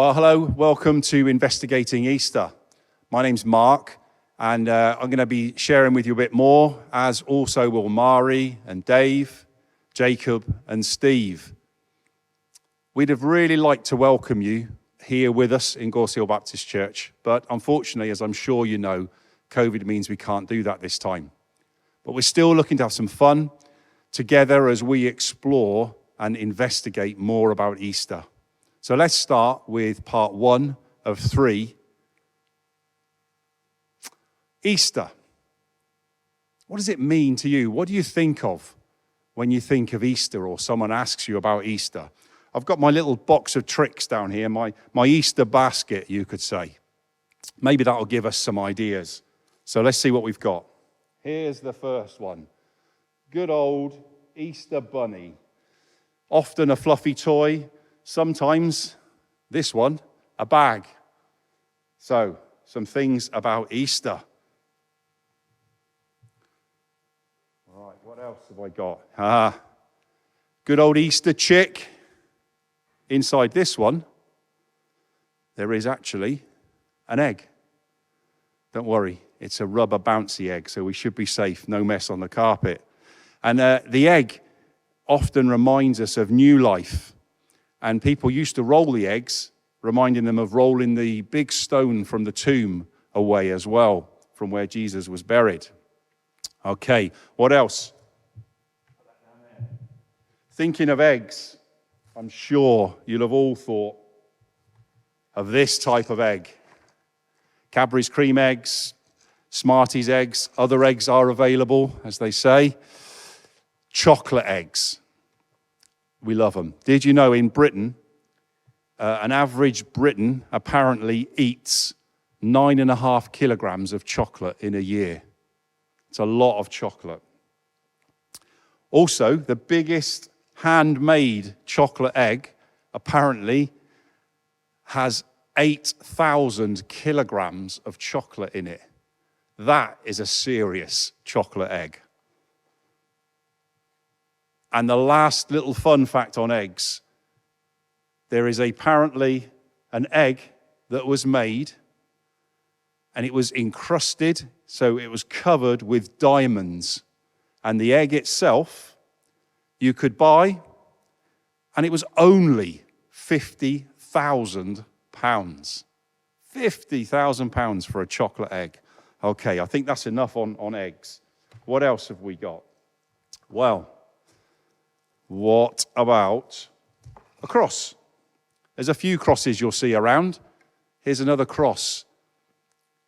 Well, hello, welcome to Investigating Easter. My name's Mark, and I'm going to be sharing with you a bit more, as also will Mari and Dave, Jacob and Steve. We'd have really liked to welcome you here with us in Gorse Hill Baptist Church, but unfortunately, as I'm sure you know, COVID means we can't do that this time. But we're still looking to have some fun together as we explore and investigate more about Easter. So let's start with part 1 of 3. Easter. What does it mean to you? What do you think of when you think of Easter or someone asks you about Easter? I've got my little box of tricks down here, my Easter basket, you could say. Maybe that'll give us some ideas. So let's see what we've got. Here's the first one. Good old Easter bunny. Often a fluffy toy. Sometimes, this one, a bag. So, some things about Easter. All right, what else have I got? Good old Easter chick. Inside this one, there is actually an egg. Don't worry, it's a rubber bouncy egg, so we should be safe, no mess on the carpet. And the egg often reminds us of new life. And people used to roll the eggs, reminding them of rolling the big stone from the tomb away as well, from where Jesus was buried. Okay, what else? Thinking of eggs, I'm sure you'll have all thought of this type of egg. Cadbury's cream eggs, Smarties eggs, other eggs are available, as they say. Chocolate eggs. We love them. Did you know in Britain, an average Briton apparently eats 9.5 kilograms of chocolate in a year? It's a lot of chocolate. Also, the biggest handmade chocolate egg apparently has 8,000 kilograms of chocolate in it. That is a serious chocolate egg. And the last little fun fact on eggs, there is apparently an egg that was made and it was encrusted, so it was covered with diamonds. And the egg itself, you could buy, and it was only £50,000. £50,000 for a chocolate egg. Okay, I think that's enough on eggs. What else have we got? Well, what about a cross? There's a few crosses you'll see around. Here's another cross.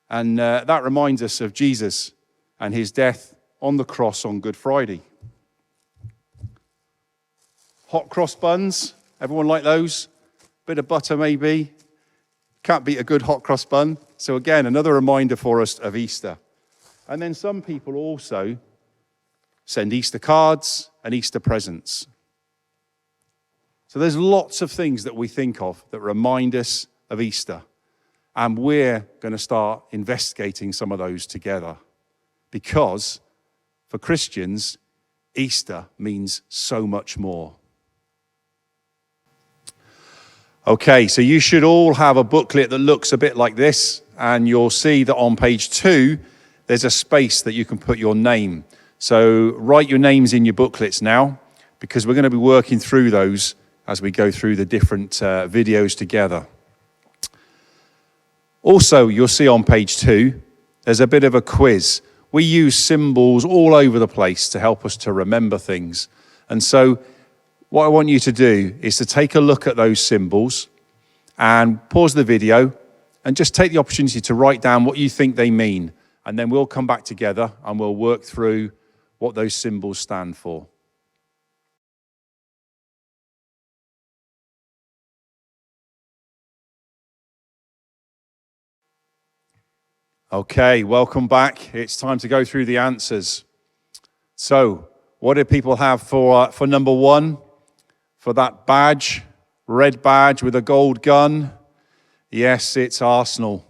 And that reminds us of Jesus and his death on the cross on Good Friday. Hot cross buns. Everyone like those? Bit of butter maybe. Can't beat a good hot cross bun. So again, another reminder for us of Easter. And then some people also send Easter cards and Easter presents. So there's lots of things that we think of that remind us of Easter. And we're going to start investigating some of those together. Because for Christians, Easter means so much more. Okay, so you should all have a booklet that looks a bit like this. And you'll see that on page 2, there's a space that you can put your name. So write your names in your booklets now, because we're going to be working through those as we go through the different videos together. Also, you'll see on page 2, there's a bit of a quiz. We use symbols all over the place to help us to remember things. And so what I want you to do is to take a look at those symbols and pause the video and just take the opportunity to write down what you think they mean. And then we'll come back together and we'll work through what those symbols stand for. Okay, welcome back. It's time to go through the answers. So, what did people have for number 1? For that badge, red badge with a gold gun? Yes, it's Arsenal.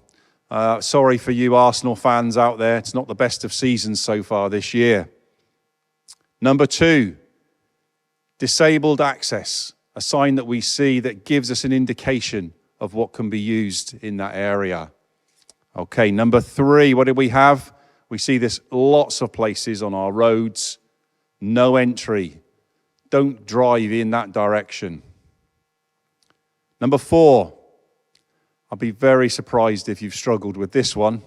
Sorry for you Arsenal fans out there. It's not the best of seasons so far this year. Number 2, disabled access, a sign that we see that gives us an indication of what can be used in that area. Okay, number 3, what did we have? We see this lots of places on our roads. No entry. Don't drive in that direction. Number 4, I'll be very surprised if you've struggled with this one.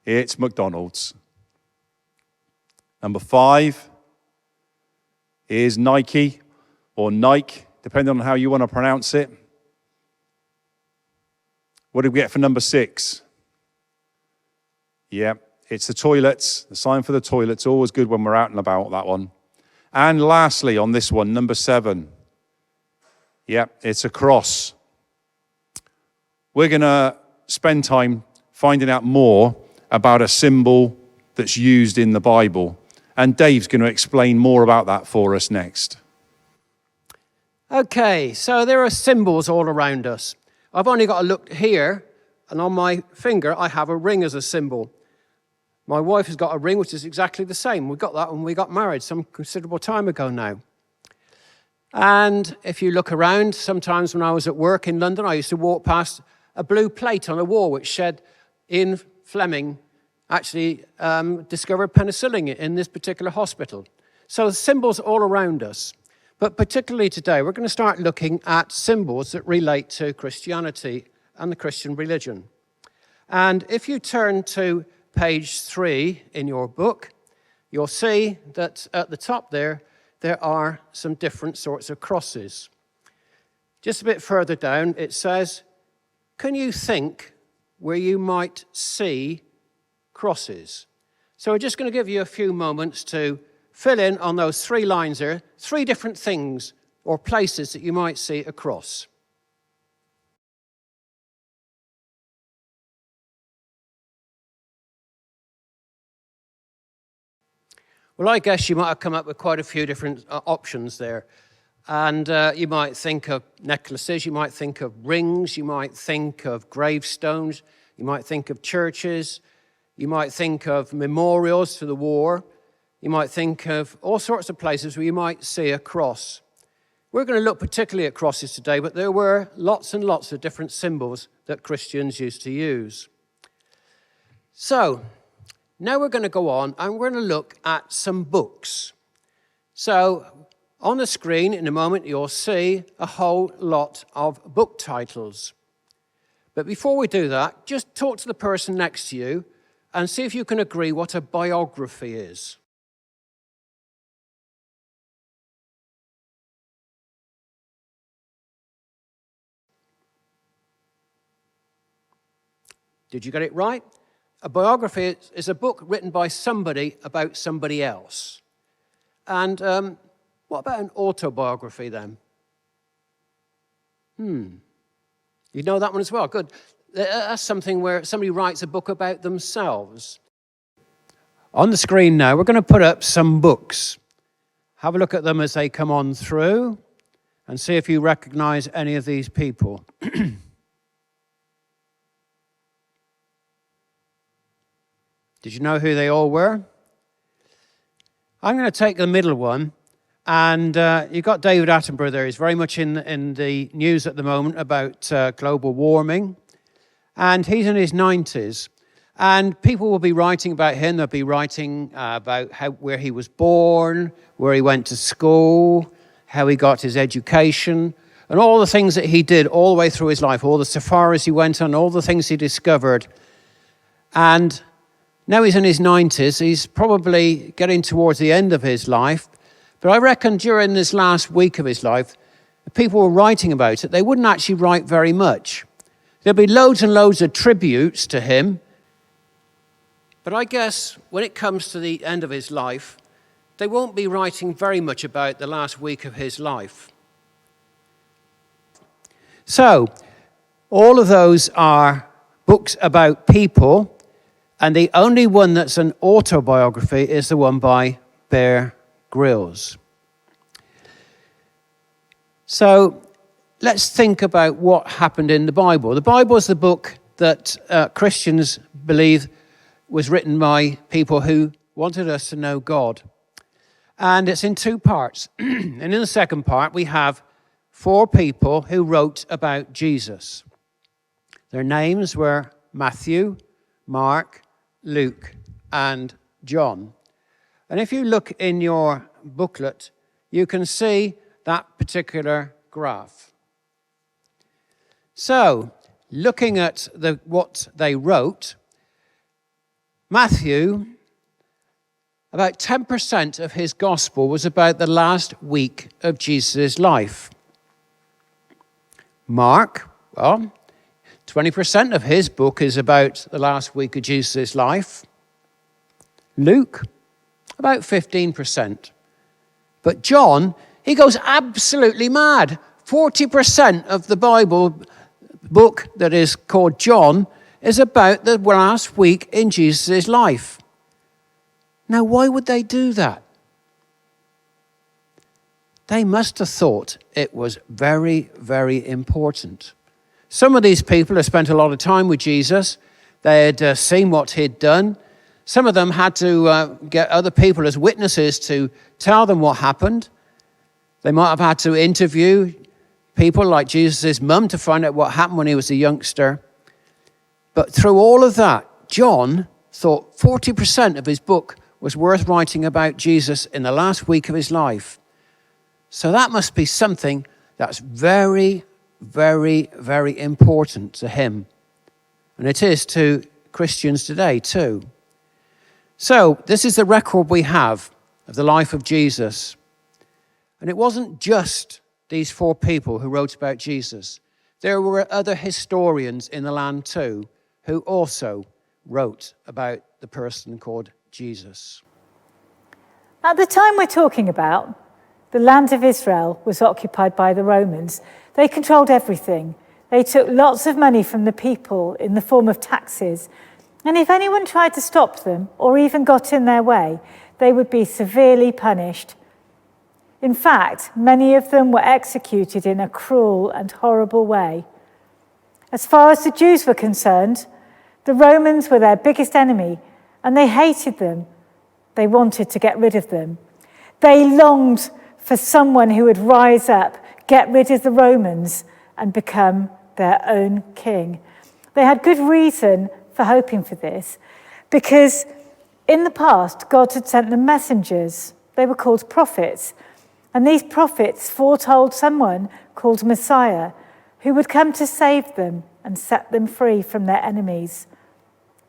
It's McDonald's. Number 5 is Nike or Nike, depending on how you want to pronounce it. What did we get for number 6? Yeah, it's the toilets. The sign for the toilets, always good when we're out and about, that one. And lastly, on this one, number 7. Yeah, it's a cross. We're going to spend time finding out more about a symbol that's used in the Bible. And Dave's going to explain more about that for us next. Okay, so there are symbols all around us. I've only got to look here, and on my finger I have a ring as a symbol. My wife has got a ring which is exactly the same. We got that when we got married some considerable time ago now. And if you look around, sometimes when I was at work in London, I used to walk past a blue plate on a wall which said Ian Fleming actually discovered penicillin in this particular hospital. So symbols all around us. But particularly today, we're going to start looking at symbols that relate to Christianity and the Christian religion. And if you turn to page 3 in your book, you'll see that at the top there are some different sorts of crosses. Just a bit further down, it says, can you think where you might see crosses? So we're just going to give you a few moments to fill in on those 3 lines there, 3 different things or places that you might see a cross. Well, I guess you might have come up with quite a few different options there. And you might think of necklaces, you might think of rings, you might think of gravestones, you might think of churches, you might think of memorials to the war, you might think of all sorts of places where you might see a cross. We're going to look particularly at crosses today, but there were lots and lots of different symbols that Christians used to use. So, now we're going to go on and we're going to look at some books. So, on the screen in a moment you'll see a whole lot of book titles. But before we do that, just talk to the person next to you and see if you can agree what a biography is. Did you get it right? A biography is a book written by somebody about somebody else. And what about an autobiography then? You know that one as well. Good. That's something where somebody writes a book about themselves. On the screen now, we're going to put up some books. Have a look at them as they come on through and see if you recognize any of these people. Did you know who they all were? I'm going to take the middle one. And you've got David Attenborough there. He's very much in the news at the moment about global warming. And he's in his 90s. And people will be writing about him. They'll be writing about where he was born, where he went to school, how he got his education, and all the things that he did all the way through his life, all the safaris he went on, all the things he discovered. And now he's in his 90s. He's probably getting towards the end of his life. But I reckon during this last week of his life, the people were writing about it. They wouldn't actually write very much. There'll be loads and loads of tributes to him. But I guess when it comes to the end of his life, they won't be writing very much about the last week of his life. So, all of those are books about people, and the only one that's an autobiography is the one by Bear Grylls. So let's think about what happened in the Bible. The Bible is the book that Christians believe was written by people who wanted us to know God. And it's in 2 parts. And in the second part, we have 4 people who wrote about Jesus. Their names were Matthew, Mark, Luke, and John. And if you look in your booklet, you can see that particular graph. So, looking at what they wrote, Matthew, about 10% of his gospel was about the last week of Jesus' life. Mark, well, 20% of his book is about the last week of Jesus' life. Luke, about 15%. But John, he goes absolutely mad. 40% of the Bible book that is called John is about the last week in Jesus' life. Now, why would they do that? They must have thought it was very, very important. Some of these people had spent a lot of time with Jesus. They had seen what he'd done. Some of them had to get other people as witnesses to tell them what happened. They might have had to interview people like Jesus' mum to find out what happened when he was a youngster. But through all of that, John thought 40% of his book was worth writing about Jesus in the last week of his life. So that must be something that's very, very, very important to him. And it is to Christians today too. So this is the record we have of the life of Jesus. And it wasn't just these 4 people who wrote about Jesus. There were other historians in the land too who also wrote about the person called Jesus. At the time we're talking about, the land of Israel was occupied by the Romans. They controlled everything. They took lots of money from the people in the form of taxes. And if anyone tried to stop them or even got in their way, they would be severely punished. In fact, many of them were executed in a cruel and horrible way. As far as the Jews were concerned, the Romans were their biggest enemy, and they hated them. They wanted to get rid of them. They longed for someone who would rise up, get rid of the Romans, and become their own king. They had good reason for hoping for this, because in the past, God had sent them messengers. They were called prophets. And these prophets foretold someone called Messiah who would come to save them and set them free from their enemies.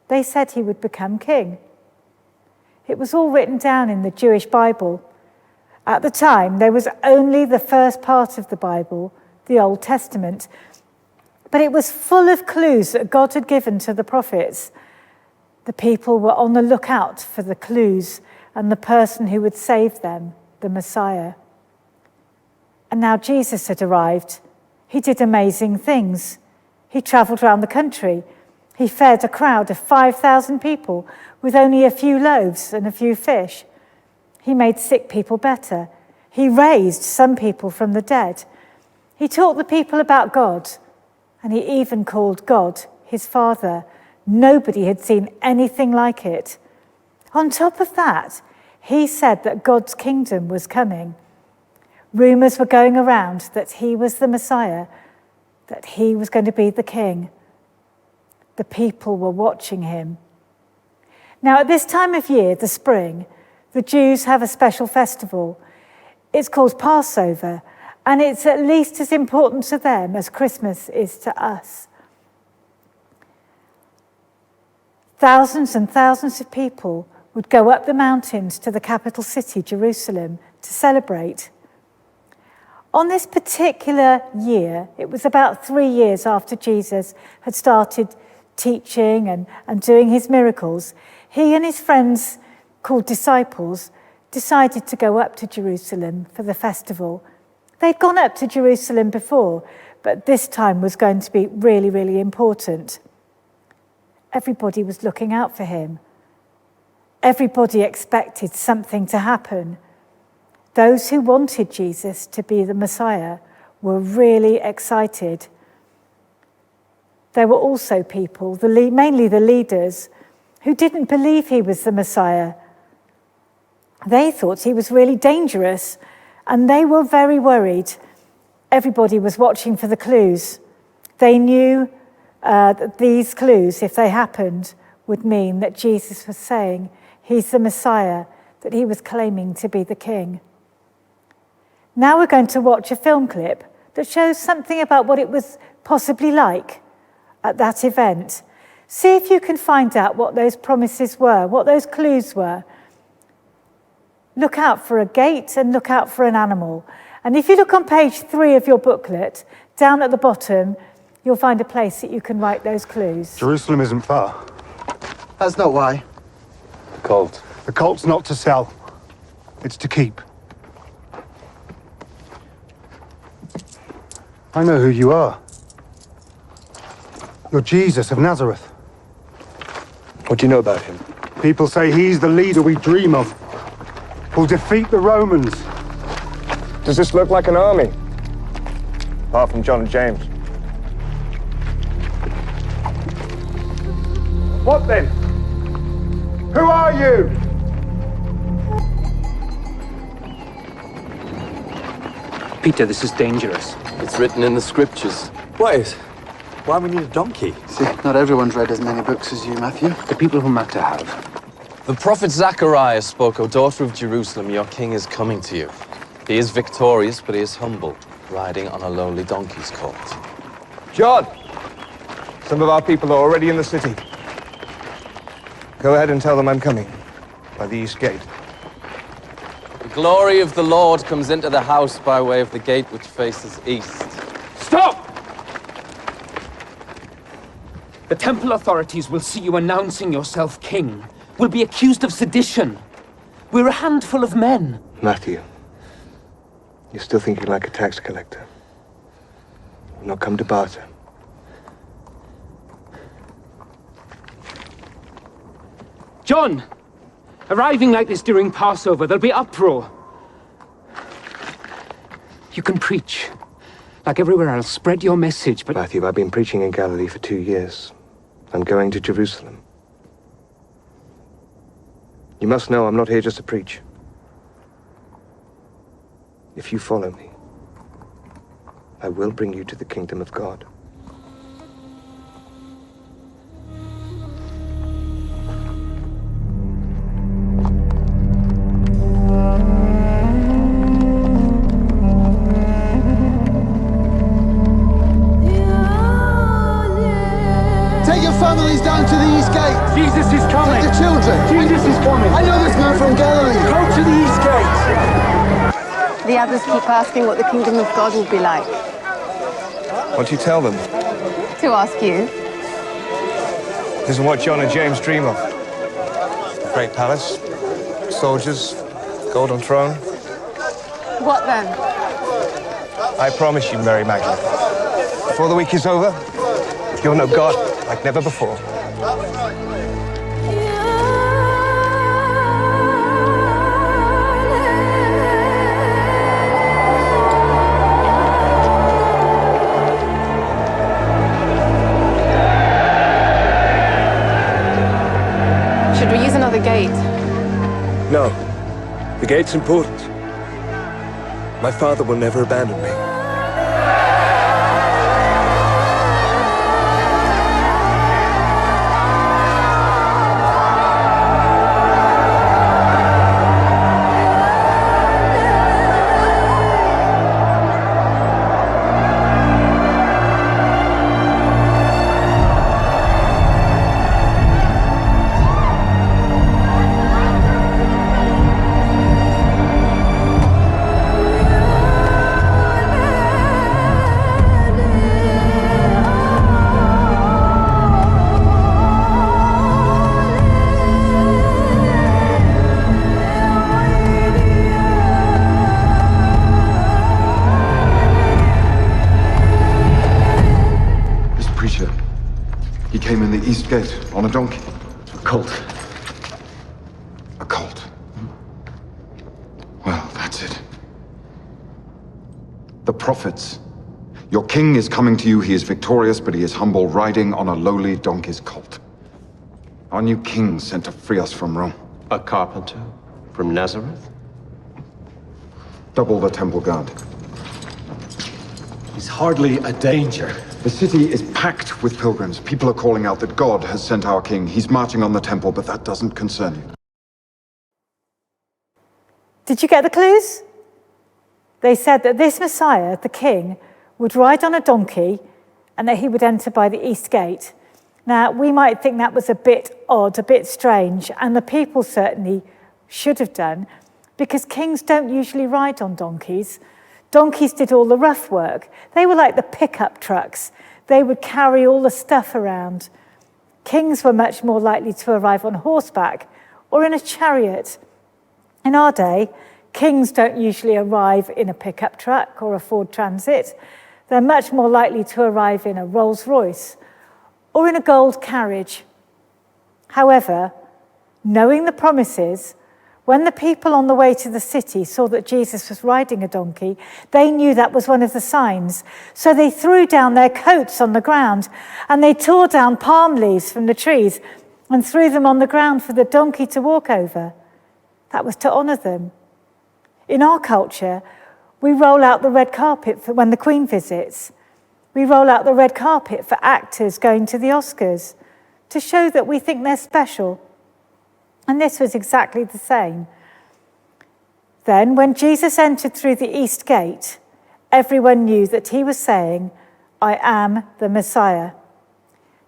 They said he would become king. It was all written down in the Jewish Bible. At the time, there was only the first part of the Bible, the Old Testament. But it was full of clues that God had given to the prophets. The people were on the lookout for the clues and the person who would save them, the Messiah. And now Jesus had arrived. He did amazing things. He travelled around the country. He fed a crowd of 5,000 people with only a few loaves and a few fish. He made sick people better. He raised some people from the dead. He taught the people about God, and he even called God his Father. Nobody had seen anything like it. On top of that, he said that God's kingdom was coming. Rumours were going around that he was the Messiah, that he was going to be the king. The people were watching him. Now, at this time of year, the spring, the Jews have a special festival. It's called Passover, and it's at least as important to them as Christmas is to us. Thousands and thousands of people would go up the mountains to the capital city, Jerusalem, to celebrate. On this particular year, it was about 3 years after Jesus had started teaching and doing his miracles, he and his friends, called disciples, decided to go up to Jerusalem for the festival. They'd gone up to Jerusalem before, but this time was going to be really, really important. Everybody was looking out for him. Everybody expected something to happen. Those who wanted Jesus to be the Messiah were really excited. There were also people, mainly the leaders, who didn't believe he was the Messiah. They thought he was really dangerous, and they were very worried. Everybody was watching for the clues. They knew these clues, if they happened, would mean that Jesus was saying he's the Messiah, that he was claiming to be the king. Now we're going to watch a film clip that shows something about what it was possibly like at that event. See if you can find out what those promises were, what those clues were. Look out for a gate and look out for an animal. And if you look on page 3 of your booklet, down at the bottom, you'll find a place that you can write those clues. Jerusalem isn't far. That's not why. The colt. The colt's not to sell. It's to keep. I know who you are. You're Jesus of Nazareth. What do you know about him? People say he's the leader we dream of, who'll defeat the Romans. Does this look like an army? Apart from John and James. What then? Who are you? Peter, this is dangerous. It's written in the scriptures. Wait, why we need a donkey? See, not everyone's read as many books as you, Matthew. The people who matter have. The prophet Zechariah spoke, O daughter of Jerusalem, your king is coming to you. He is victorious, but he is humble, riding on a lowly donkey's colt. John! Some of our people are already in the city. Go ahead and tell them I'm coming, by the east gate. The glory of the Lord comes into the house by way of the gate which faces east. Stop! The temple authorities will see you announcing yourself king. We'll be accused of sedition. We're a handful of men. Matthew, you're still thinking like a tax collector. We'll not come to barter. John! Arriving like this during Passover, there'll be uproar. You can preach. Like everywhere else, spread your message, but... Matthew, I've been preaching in Galilee for 2 years. I'm going to Jerusalem. You must know I'm not here just to preach. If you follow me, I will bring you to the kingdom of God. Take your families down to the east gate. Jesus is coming! Take the children. Jesus is coming! I know this man from Galilee. Go to the east gate! The others keep asking what the kingdom of God will be like. What do you tell them? To ask you. This is what John and James dream of. A great palace, soldiers, golden throne. What then? I promise you, Mary Magdalene, before the week is over, you'll know God like never before. Should we use another gate? No, the gate's important. My father will never abandon me. He came in the east gate on a donkey. A colt. A colt. Well, that's it. The prophets. Your king is coming to you. He is victorious, but he is humble, riding on a lowly donkey's colt. Our new king sent to free us from Rome. A carpenter from Nazareth? Double the temple guard. He's hardly a danger. The city is packed with pilgrims. People are calling out that God has sent our king. He's marching on the temple, but that doesn't concern you. Did you get the clues? They said that this Messiah, the king, would ride on a donkey and that he would enter by the east gate. Now, we might think that was a bit odd, a bit strange, and the people certainly should have done, because kings don't usually ride on donkeys. Donkeys did all the rough work. They were like the pickup trucks. They would carry all the stuff around. Kings were much more likely to arrive on horseback or in a chariot. In our day, kings don't usually arrive in a pickup truck or a Ford Transit. They're much more likely to arrive in a Rolls Royce or in a gold carriage. However, knowing the promises, when the people on the way to the city saw that Jesus was riding a donkey, they knew that was one of the signs. So they threw down their coats on the ground and they tore down palm leaves from the trees and threw them on the ground for the donkey to walk over. That was to honour them. In our culture, we roll out the red carpet for when the Queen visits. We roll out the red carpet for actors going to the Oscars to show that we think they're special. And this was exactly the same. Then, when Jesus entered through the east gate, everyone knew that he was saying, "I am the Messiah."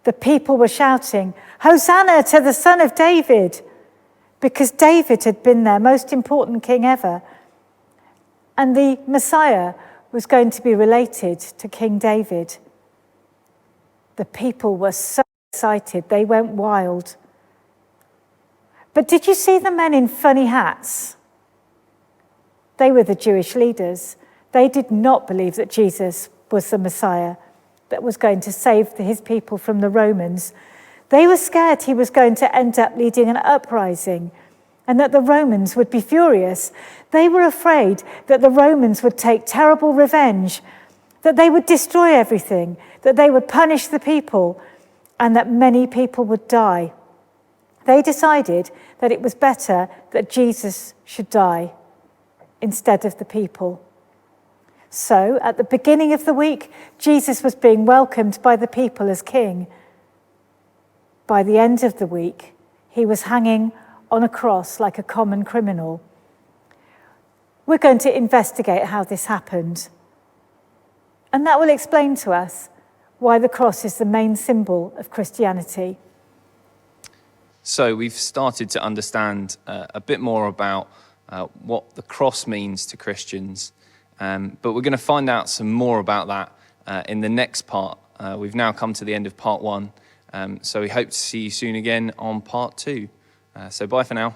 The people were shouting, "Hosanna to the Son of David," because David had been their most important king ever. And the Messiah was going to be related to King David. The people were so excited, they went wild. But did you see the men in funny hats? They were the Jewish leaders. They did not believe that Jesus was the Messiah that was going to save his people from the Romans. They were scared he was going to end up leading an uprising and that the Romans would be furious. They were afraid that the Romans would take terrible revenge, that they would destroy everything, that they would punish the people, and that many people would die. They decided that it was better that Jesus should die instead of the people. So, at the beginning of the week, Jesus was being welcomed by the people as king. By the end of the week, he was hanging on a cross like a common criminal. We're going to investigate how this happened. And that will explain to us why the cross is the main symbol of Christianity. So we've started to understand a bit more about what the cross means to Christians, but we're going to find out some more about that in the next part. We've now come to the end of part 1, so we hope to see you soon again on part 2. So bye for now.